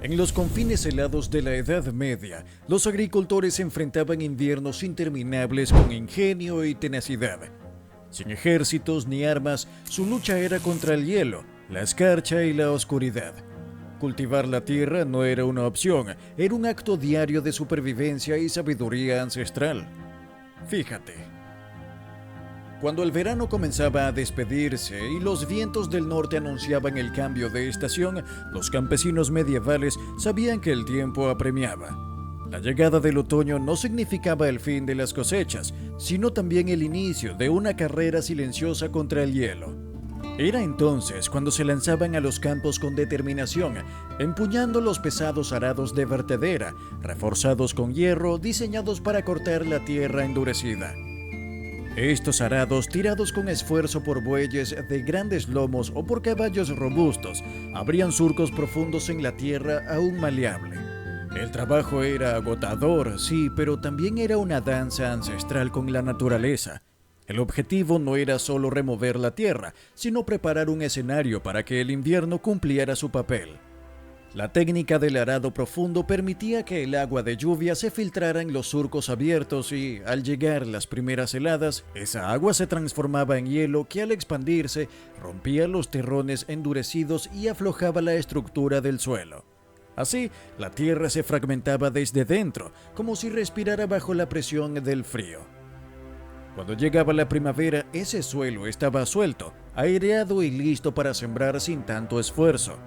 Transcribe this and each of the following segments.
En los confines helados de la Edad Media, los agricultores enfrentaban inviernos interminables con ingenio y tenacidad. Sin ejércitos ni armas, su lucha era contra el hielo, la escarcha y la oscuridad. Cultivar la tierra no era una opción, era un acto diario de supervivencia y sabiduría ancestral. Fíjate. Cuando el verano comenzaba a despedirse y los vientos del norte anunciaban el cambio de estación, los campesinos medievales sabían que el tiempo apremiaba. La llegada del otoño no significaba el fin de las cosechas, sino también el inicio de una carrera silenciosa contra el hielo. Era entonces cuando se lanzaban a los campos con determinación, empuñando los pesados arados de vertedera, reforzados con hierro, diseñados para cortar la tierra endurecida. Estos arados, tirados con esfuerzo por bueyes de grandes lomos o por caballos robustos, abrían surcos profundos en la tierra aún maleable. El trabajo era agotador, sí, pero también era una danza ancestral con la naturaleza. El objetivo no era solo remover la tierra, sino preparar un escenario para que el invierno cumpliera su papel. La técnica del arado profundo permitía que el agua de lluvia se filtrara en los surcos abiertos y, al llegar las primeras heladas, esa agua se transformaba en hielo que al expandirse rompía los terrones endurecidos y aflojaba la estructura del suelo. Así, la tierra se fragmentaba desde dentro, como si respirara bajo la presión del frío. Cuando llegaba la primavera, ese suelo estaba suelto, aireado y listo para sembrar sin tanto esfuerzo.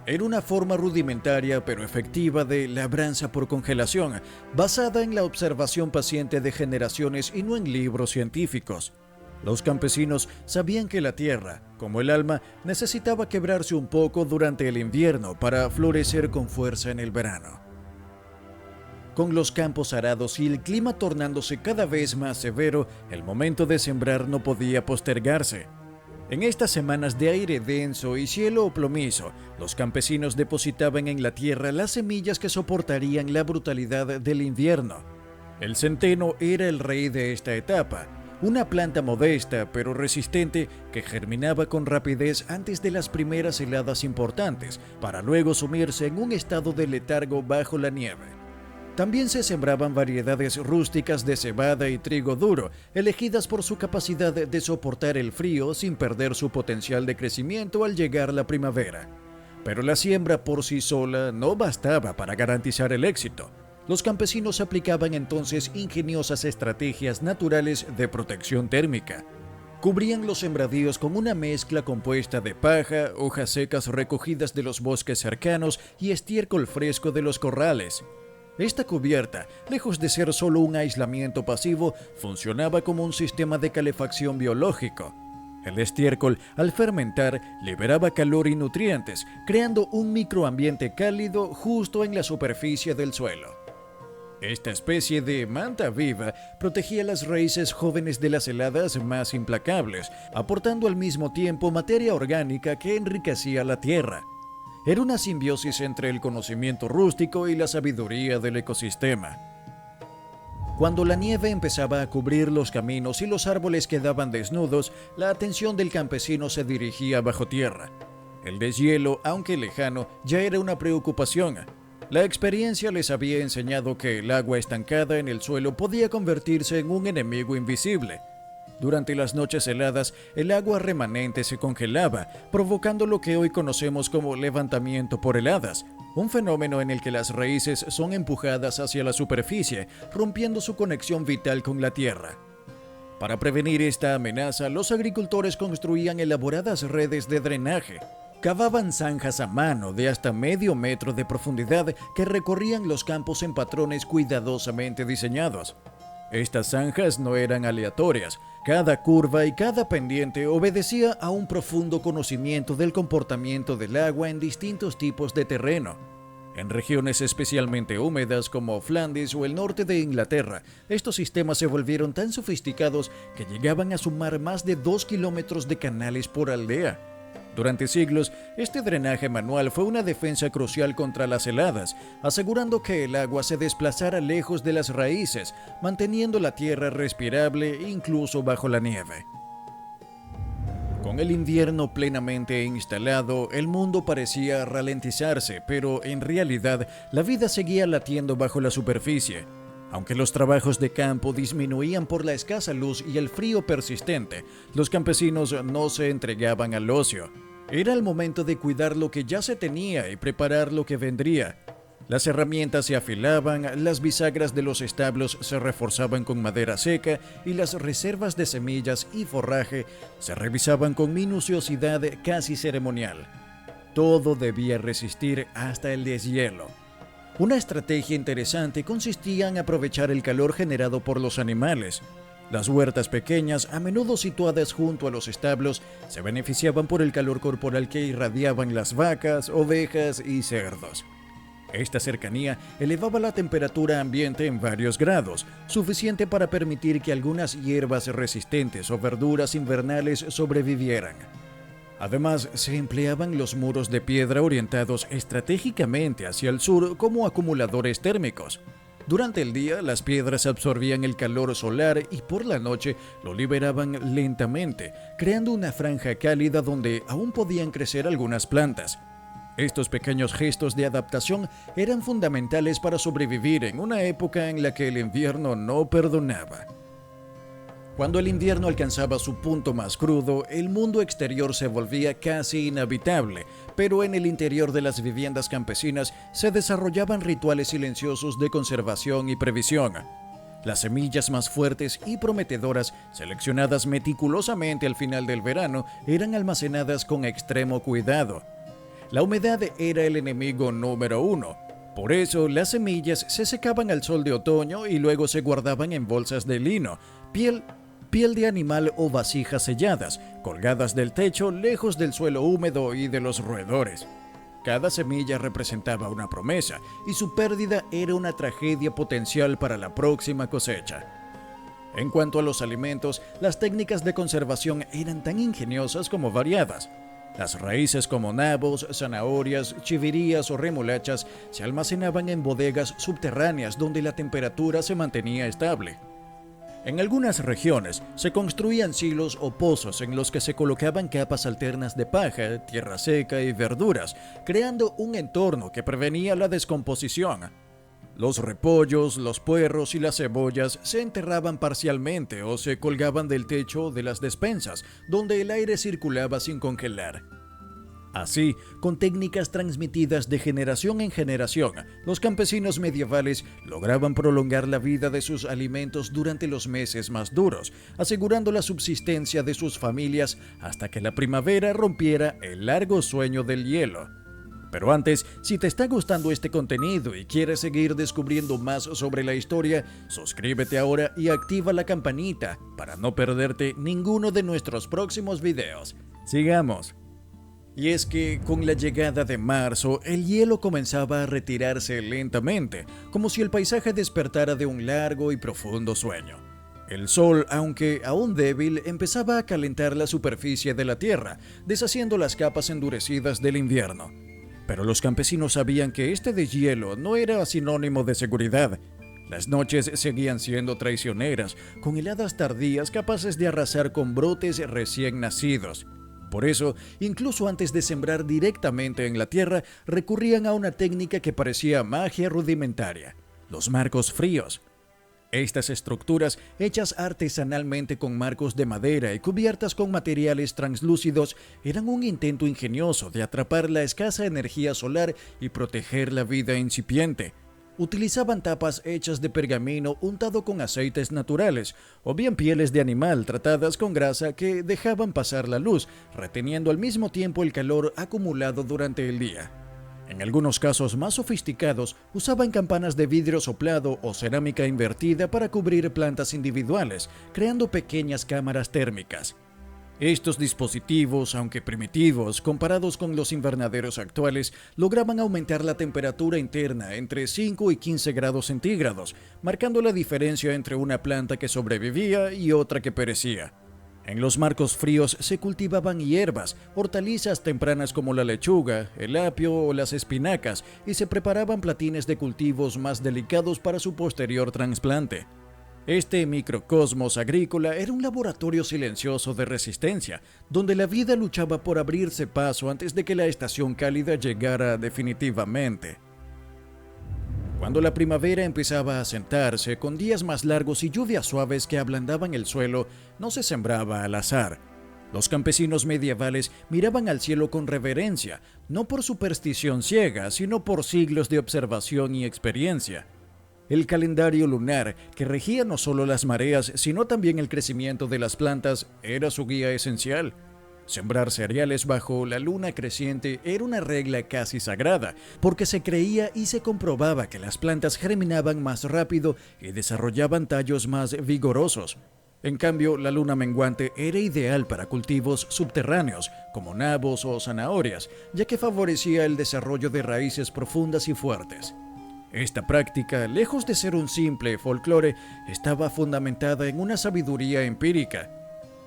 Era una forma rudimentaria pero efectiva de labranza por congelación, basada en la observación paciente de generaciones y no en libros científicos. Los campesinos sabían que la tierra, como el alma, necesitaba quebrarse un poco durante el invierno para florecer con fuerza en el verano. Con los campos arados y el clima tornándose cada vez más severo, el momento de sembrar no podía postergarse. En estas semanas de aire denso y cielo plomizo, los campesinos depositaban en la tierra las semillas que soportarían la brutalidad del invierno. El centeno era el rey de esta etapa, una planta modesta pero resistente que germinaba con rapidez antes de las primeras heladas importantes, para luego sumirse en un estado de letargo bajo la nieve. También se sembraban variedades rústicas de cebada y trigo duro, elegidas por su capacidad de soportar el frío sin perder su potencial de crecimiento al llegar la primavera. Pero la siembra por sí sola no bastaba para garantizar el éxito. Los campesinos aplicaban entonces ingeniosas estrategias naturales de protección térmica. Cubrían los sembradíos con una mezcla compuesta de paja, hojas secas recogidas de los bosques cercanos y estiércol fresco de los corrales. Esta cubierta, lejos de ser solo un aislamiento pasivo, funcionaba como un sistema de calefacción biológico. El estiércol, al fermentar, liberaba calor y nutrientes, creando un microambiente cálido justo en la superficie del suelo. Esta especie de manta viva protegía las raíces jóvenes de las heladas más implacables, aportando al mismo tiempo materia orgánica que enriquecía la tierra. Era una simbiosis entre el conocimiento rústico y la sabiduría del ecosistema. Cuando la nieve empezaba a cubrir los caminos y los árboles quedaban desnudos, la atención del campesino se dirigía bajo tierra. El deshielo, aunque lejano, ya era una preocupación. La experiencia les había enseñado que el agua estancada en el suelo podía convertirse en un enemigo invisible. Durante las noches heladas, el agua remanente se congelaba, provocando lo que hoy conocemos como levantamiento por heladas, un fenómeno en el que las raíces son empujadas hacia la superficie, rompiendo su conexión vital con la tierra. Para prevenir esta amenaza, los agricultores construían elaboradas redes de drenaje. Cavaban zanjas a mano de hasta medio metro de profundidad que recorrían los campos en patrones cuidadosamente diseñados. Estas zanjas no eran aleatorias. Cada curva y cada pendiente obedecía a un profundo conocimiento del comportamiento del agua en distintos tipos de terreno. En regiones especialmente húmedas como Flandes o el norte de Inglaterra, estos sistemas se volvieron tan sofisticados que llegaban a sumar más de 2 kilómetros de canales por aldea. Durante siglos, este drenaje manual fue una defensa crucial contra las heladas, asegurando que el agua se desplazara lejos de las raíces, manteniendo la tierra respirable incluso bajo la nieve. Con el invierno plenamente instalado, el mundo parecía ralentizarse, pero en realidad la vida seguía latiendo bajo la superficie. Aunque los trabajos de campo disminuían por la escasa luz y el frío persistente, los campesinos no se entregaban al ocio. Era el momento de cuidar lo que ya se tenía y preparar lo que vendría. Las herramientas se afilaban, las bisagras de los establos se reforzaban con madera seca y las reservas de semillas y forraje se revisaban con minuciosidad casi ceremonial. Todo debía resistir hasta el deshielo. Una estrategia interesante consistía en aprovechar el calor generado por los animales. Las huertas pequeñas, a menudo situadas junto a los establos, se beneficiaban por el calor corporal que irradiaban las vacas, ovejas y cerdos. Esta cercanía elevaba la temperatura ambiente en varios grados, suficiente para permitir que algunas hierbas resistentes o verduras invernales sobrevivieran. Además, se empleaban los muros de piedra orientados estratégicamente hacia el sur como acumuladores térmicos. Durante el día, las piedras absorbían el calor solar y por la noche lo liberaban lentamente, creando una franja cálida donde aún podían crecer algunas plantas. Estos pequeños gestos de adaptación eran fundamentales para sobrevivir en una época en la que el invierno no perdonaba. Cuando el invierno alcanzaba su punto más crudo, el mundo exterior se volvía casi inhabitable, pero en el interior de las viviendas campesinas se desarrollaban rituales silenciosos de conservación y previsión. Las semillas más fuertes y prometedoras, seleccionadas meticulosamente al final del verano, eran almacenadas con extremo cuidado. La humedad era el enemigo número uno. Por eso, las semillas se secaban al sol de otoño y luego se guardaban en bolsas de lino, piel de animal o vasijas selladas, colgadas del techo lejos del suelo húmedo y de los roedores. Cada semilla representaba una promesa y su pérdida era una tragedia potencial para la próxima cosecha. En cuanto a los alimentos, las técnicas de conservación eran tan ingeniosas como variadas. Las raíces como nabos, zanahorias, chivirías o remolachas se almacenaban en bodegas subterráneas donde la temperatura se mantenía estable. En algunas regiones se construían silos o pozos en los que se colocaban capas alternas de paja, tierra seca y verduras, creando un entorno que prevenía la descomposición. Los repollos, los puerros y las cebollas se enterraban parcialmente o se colgaban del techo de las despensas, donde el aire circulaba sin congelar. Así, con técnicas transmitidas de generación en generación, los campesinos medievales lograban prolongar la vida de sus alimentos durante los meses más duros, asegurando la subsistencia de sus familias hasta que la primavera rompiera el largo sueño del hielo. Pero antes, si te está gustando este contenido y quieres seguir descubriendo más sobre la historia, suscríbete ahora y activa la campanita para no perderte ninguno de nuestros próximos videos. Sigamos. Y es que con la llegada de marzo, el hielo comenzaba a retirarse lentamente, como si el paisaje despertara de un largo y profundo sueño. El sol, aunque aún débil, empezaba a calentar la superficie de la tierra, deshaciendo las capas endurecidas del invierno. Pero los campesinos sabían que este deshielo no era sinónimo de seguridad. Las noches seguían siendo traicioneras, con heladas tardías capaces de arrasar con brotes recién nacidos. Por eso, incluso antes de sembrar directamente en la tierra, recurrían a una técnica que parecía magia rudimentaria: los marcos fríos. Estas estructuras, hechas artesanalmente con marcos de madera y cubiertas con materiales translúcidos, eran un intento ingenioso de atrapar la escasa energía solar y proteger la vida incipiente. Utilizaban tapas hechas de pergamino untado con aceites naturales, o bien pieles de animal tratadas con grasa que dejaban pasar la luz, reteniendo al mismo tiempo el calor acumulado durante el día. En algunos casos más sofisticados, usaban campanas de vidrio soplado o cerámica invertida para cubrir plantas individuales, creando pequeñas cámaras térmicas. Estos dispositivos, aunque primitivos comparados con los invernaderos actuales, lograban aumentar la temperatura interna entre 5 y 15 grados centígrados, marcando la diferencia entre una planta que sobrevivía y otra que perecía. En los marcos fríos se cultivaban hierbas, hortalizas tempranas como la lechuga, el apio o las espinacas, y se preparaban platines de cultivos más delicados para su posterior trasplante. Este microcosmos agrícola era un laboratorio silencioso de resistencia, donde la vida luchaba por abrirse paso antes de que la estación cálida llegara definitivamente. Cuando la primavera empezaba a sentarse, con días más largos y lluvias suaves que ablandaban el suelo, no se sembraba al azar. Los campesinos medievales miraban al cielo con reverencia, no por superstición ciega, sino por siglos de observación y experiencia. El calendario lunar, que regía no solo las mareas, sino también el crecimiento de las plantas, era su guía esencial. Sembrar cereales bajo la luna creciente era una regla casi sagrada, porque se creía y se comprobaba que las plantas germinaban más rápido y desarrollaban tallos más vigorosos. En cambio, la luna menguante era ideal para cultivos subterráneos, como nabos o zanahorias, ya que favorecía el desarrollo de raíces profundas y fuertes. Esta práctica, lejos de ser un simple folclore, estaba fundamentada en una sabiduría empírica.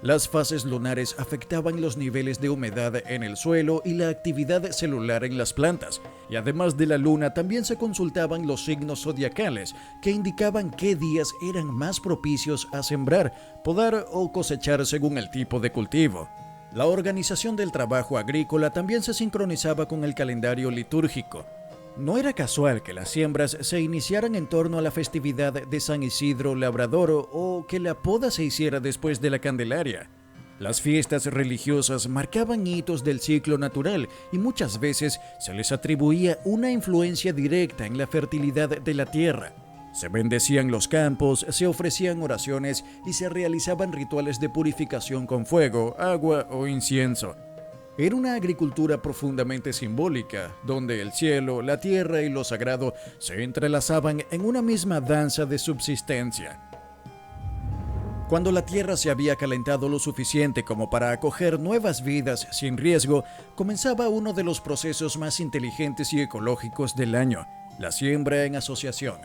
Las fases lunares afectaban los niveles de humedad en el suelo y la actividad celular en las plantas, y además de la luna también se consultaban los signos zodiacales, que indicaban qué días eran más propicios a sembrar, podar o cosechar según el tipo de cultivo. La organización del trabajo agrícola también se sincronizaba con el calendario litúrgico. No era casual que las siembras se iniciaran en torno a la festividad de San Isidro Labrador o que la poda se hiciera después de la Candelaria. Las fiestas religiosas marcaban hitos del ciclo natural y muchas veces se les atribuía una influencia directa en la fertilidad de la tierra. Se bendecían los campos, se ofrecían oraciones y se realizaban rituales de purificación con fuego, agua o incienso. Era una agricultura profundamente simbólica, donde el cielo, la tierra y lo sagrado se entrelazaban en una misma danza de subsistencia. Cuando la tierra se había calentado lo suficiente como para acoger nuevas vidas sin riesgo, comenzaba uno de los procesos más inteligentes y ecológicos del año, la siembra en asociación.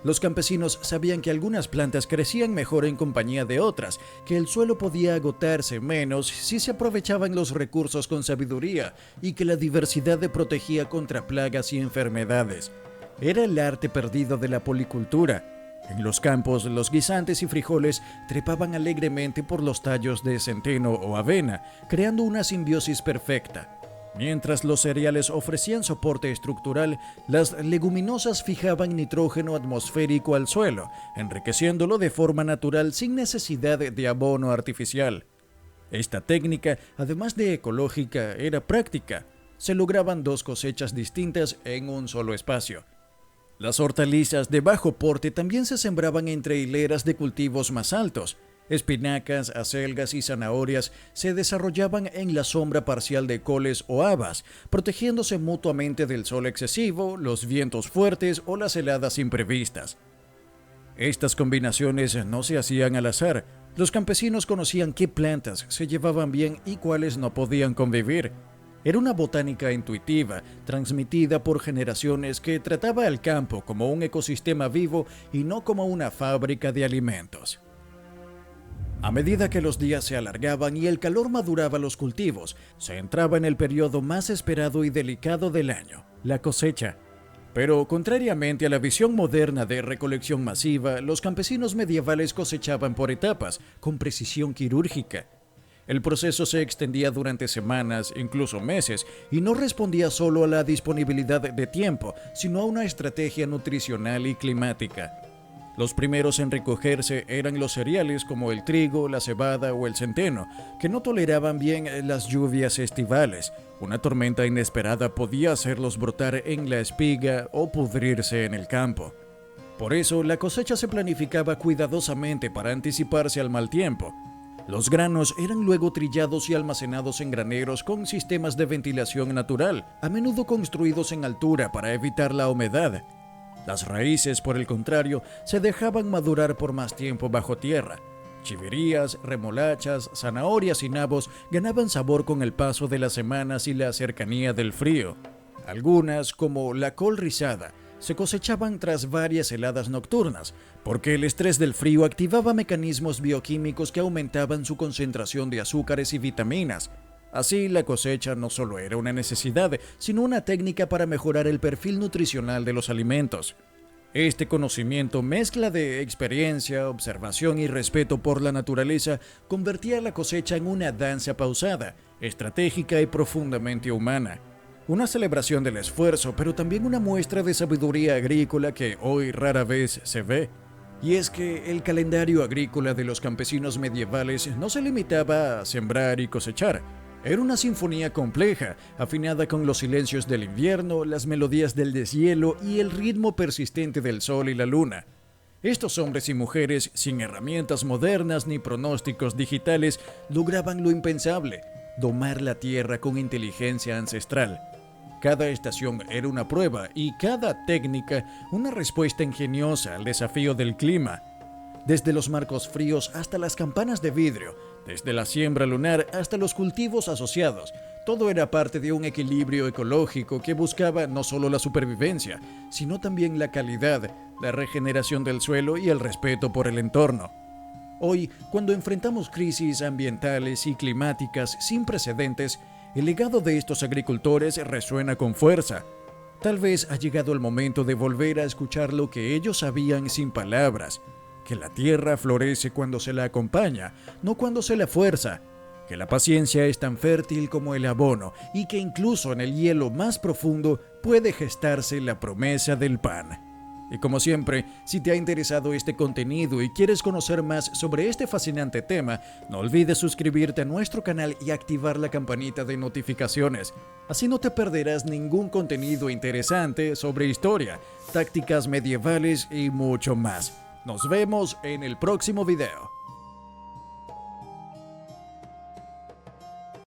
Los campesinos sabían que algunas plantas crecían mejor en compañía de otras, que el suelo podía agotarse menos si se aprovechaban los recursos con sabiduría y que la diversidad protegía contra plagas y enfermedades. Era el arte perdido de la policultura. En los campos, los guisantes y frijoles trepaban alegremente por los tallos de centeno o avena, creando una simbiosis perfecta. Mientras los cereales ofrecían soporte estructural, las leguminosas fijaban nitrógeno atmosférico al suelo, enriqueciéndolo de forma natural sin necesidad de abono artificial. Esta técnica, además de ecológica, era práctica. Se lograban dos cosechas distintas en un solo espacio. Las hortalizas de bajo porte también se sembraban entre hileras de cultivos más altos. Espinacas, acelgas y zanahorias se desarrollaban en la sombra parcial de coles o habas, protegiéndose mutuamente del sol excesivo, los vientos fuertes o las heladas imprevistas. Estas combinaciones no se hacían al azar. Los campesinos conocían qué plantas se llevaban bien y cuáles no podían convivir. Era una botánica intuitiva, transmitida por generaciones que trataba al campo como un ecosistema vivo y no como una fábrica de alimentos. A medida que los días se alargaban y el calor maduraba los cultivos, se entraba en el periodo más esperado y delicado del año, la cosecha. Pero, contrariamente a la visión moderna de recolección masiva, los campesinos medievales cosechaban por etapas, con precisión quirúrgica. El proceso se extendía durante semanas, incluso meses, y no respondía solo a la disponibilidad de tiempo, sino a una estrategia nutricional y climática. Los primeros en recogerse eran los cereales como el trigo, la cebada o el centeno, que no toleraban bien las lluvias estivales. Una tormenta inesperada podía hacerlos brotar en la espiga o pudrirse en el campo. Por eso, la cosecha se planificaba cuidadosamente para anticiparse al mal tiempo. Los granos eran luego trillados y almacenados en graneros con sistemas de ventilación natural, a menudo construidos en altura para evitar la humedad. Las raíces, por el contrario, se dejaban madurar por más tiempo bajo tierra. Chiverías, remolachas, zanahorias y nabos ganaban sabor con el paso de las semanas y la cercanía del frío. Algunas, como la col rizada, se cosechaban tras varias heladas nocturnas, porque el estrés del frío activaba mecanismos bioquímicos que aumentaban su concentración de azúcares y vitaminas. Así, la cosecha no solo era una necesidad, sino una técnica para mejorar el perfil nutricional de los alimentos. Este conocimiento, mezcla de experiencia, observación y respeto por la naturaleza, convertía la cosecha en una danza pausada, estratégica y profundamente humana. Una celebración del esfuerzo, pero también una muestra de sabiduría agrícola que hoy rara vez se ve. Y es que el calendario agrícola de los campesinos medievales no se limitaba a sembrar y cosechar. Era una sinfonía compleja, afinada con los silencios del invierno, las melodías del deshielo y el ritmo persistente del sol y la luna. Estos hombres y mujeres, sin herramientas modernas ni pronósticos digitales, lograban lo impensable: domar la tierra con inteligencia ancestral. Cada estación era una prueba y cada técnica una respuesta ingeniosa al desafío del clima. Desde los marcos fríos hasta las campanas de vidrio, desde la siembra lunar hasta los cultivos asociados, todo era parte de un equilibrio ecológico que buscaba no solo la supervivencia, sino también la calidad, la regeneración del suelo y el respeto por el entorno. Hoy, cuando enfrentamos crisis ambientales y climáticas sin precedentes, el legado de estos agricultores resuena con fuerza. Tal vez ha llegado el momento de volver a escuchar lo que ellos sabían sin palabras: que la tierra florece cuando se la acompaña, no cuando se la fuerza, que la paciencia es tan fértil como el abono y que incluso en el hielo más profundo puede gestarse la promesa del pan. Y como siempre, si te ha interesado este contenido y quieres conocer más sobre este fascinante tema, no olvides suscribirte a nuestro canal y activar la campanita de notificaciones. Así no te perderás ningún contenido interesante sobre historia, tácticas medievales y mucho más. Nos vemos en el próximo video.